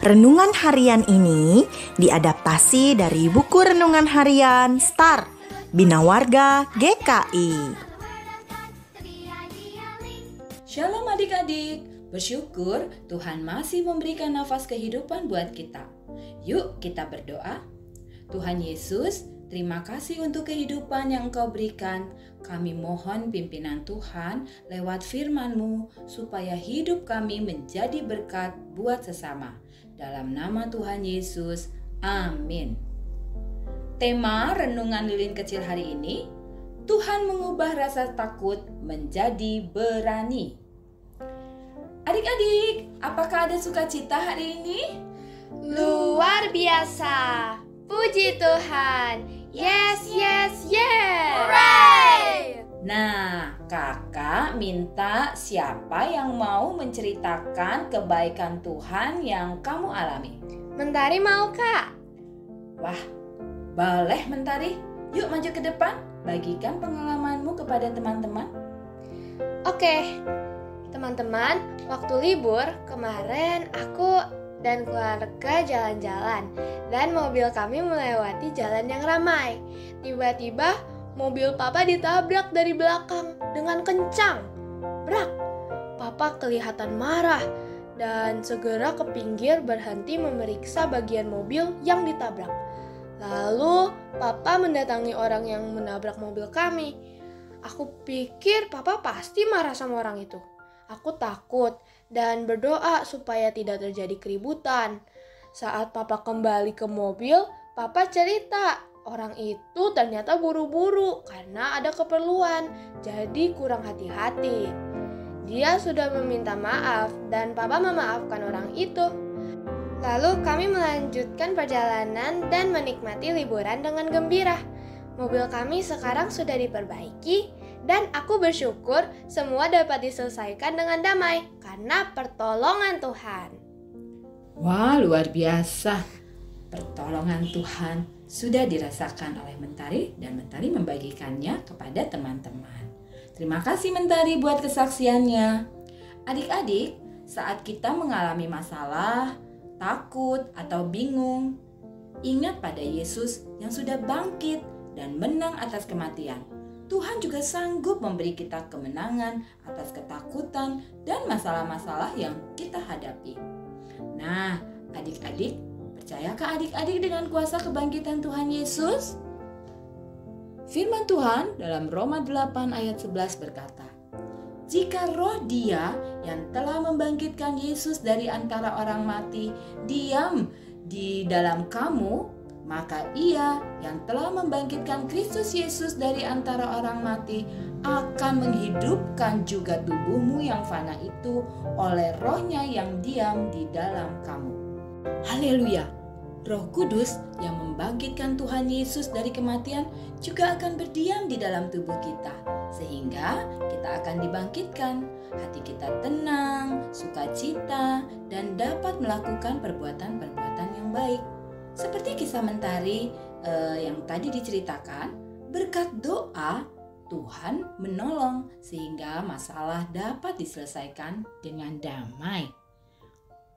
Renungan harian ini diadaptasi dari buku renungan harian Star Bina Warga GKI. Shalom adik-adik, bersyukur Tuhan masih memberikan nafas kehidupan buat kita. Yuk kita berdoa. Tuhan Yesus, terima kasih untuk kehidupan yang Engkau berikan. Kami mohon pimpinan Tuhan lewat firman-Mu supaya hidup kami menjadi berkat buat sesama. Dalam nama Tuhan Yesus, amin. Tema renungan lilin kecil hari ini, Tuhan mengubah rasa takut menjadi berani. Adik-adik, apakah ada sukacita hari ini? Luar biasa. Puji Tuhan. Yes, yes, yes. Hooray! Nah, kakak minta siapa yang mau menceritakan kebaikan Tuhan yang kamu alami? Mentari mau, Kak? Wah, boleh Mentari. Yuk maju ke depan, bagikan pengalamanmu kepada teman-teman. Oke, teman-teman, waktu libur kemarin aku dan keluarga jalan-jalan dan mobil kami melewati jalan yang ramai. Tiba-tiba mobil Papa ditabrak dari belakang dengan kencang. Brak! Papa kelihatan marah dan segera ke pinggir berhenti memeriksa bagian mobil yang ditabrak. Lalu Papa mendatangi orang yang menabrak mobil kami. Aku pikir Papa pasti marah sama orang itu. Aku takut dan berdoa supaya tidak terjadi keributan. Saat Papa kembali ke mobil, Papa cerita orang itu ternyata buru-buru karena ada keperluan, jadi kurang hati-hati. Dia sudah meminta maaf dan Papa memaafkan orang itu. Lalu kami melanjutkan perjalanan dan menikmati liburan dengan gembira. Mobil kami sekarang sudah diperbaiki dan aku bersyukur semua dapat diselesaikan dengan damai karena pertolongan Tuhan. Wah, luar biasa. Pertolongan Tuhan sudah dirasakan oleh Mentari dan Mentari membagikannya kepada teman-teman. Terima kasih Mentari buat kesaksiannya. Adik-adik, saat kita mengalami masalah, takut atau bingung, ingat pada Yesus yang sudah bangkit dan menang atas kematian. Tuhan juga sanggup memberi kita kemenangan atas ketakutan dan masalah-masalah yang kita hadapi. Nah, adik-adik, percayakah adik-adik dengan kuasa kebangkitan Tuhan Yesus? Firman Tuhan dalam Roma 8 ayat 11 berkata, "Jika roh Dia yang telah membangkitkan Yesus dari antara orang mati diam di dalam kamu, maka Ia yang telah membangkitkan Kristus Yesus dari antara orang mati akan menghidupkan juga tubuhmu yang fana itu oleh Roh-Nya yang diam di dalam kamu." Haleluya! Roh Kudus yang membangkitkan Tuhan Yesus dari kematian juga akan berdiam di dalam tubuh kita, sehingga kita akan dibangkitkan, hati kita tenang, sukacita, dan dapat melakukan perbuatan-perbuatan yang baik. Seperti kisah Mentari yang tadi diceritakan, berkat doa Tuhan menolong sehingga masalah dapat diselesaikan dengan damai.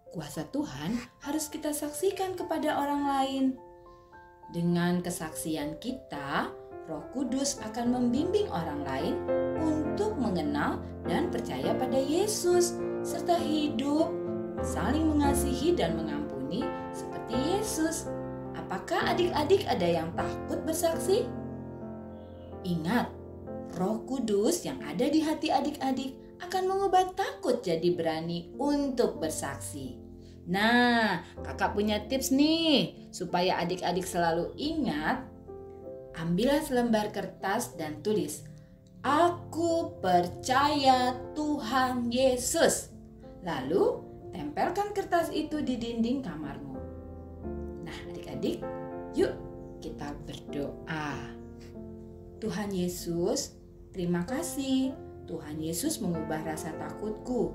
Kuasa Tuhan harus kita saksikan kepada orang lain. Dengan kesaksian kita, Roh Kudus akan membimbing orang lain untuk mengenal dan percaya pada Yesus serta hidup saling mengasihi dan mengampuni seperti Yesus. Apakah adik-adik ada yang takut bersaksi? Ingat, Roh Kudus yang ada di hati adik-adik akan mengubah takut jadi berani untuk bersaksi. Nah, kakak punya tips nih supaya adik-adik selalu ingat. Ambillah selembar kertas dan tulis, "Aku percaya Tuhan Yesus." Lalu, tempelkan kertas itu di dinding kamarmu. Nah, adik-adik, yuk kita berdoa. Tuhan Yesus, terima kasih. Tuhan Yesus mengubah rasa takutku.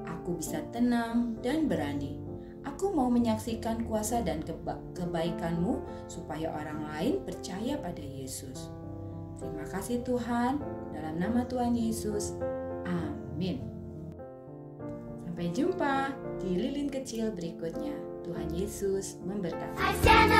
Aku bisa tenang dan berani. Aku mau menyaksikan kuasa dan kebaikan-Mu supaya orang lain percaya pada Yesus. Terima kasih Tuhan, dalam nama Tuhan Yesus. Amin. Sampai jumpa di lilin kecil berikutnya. Tuhan Yesus memberkati. I stand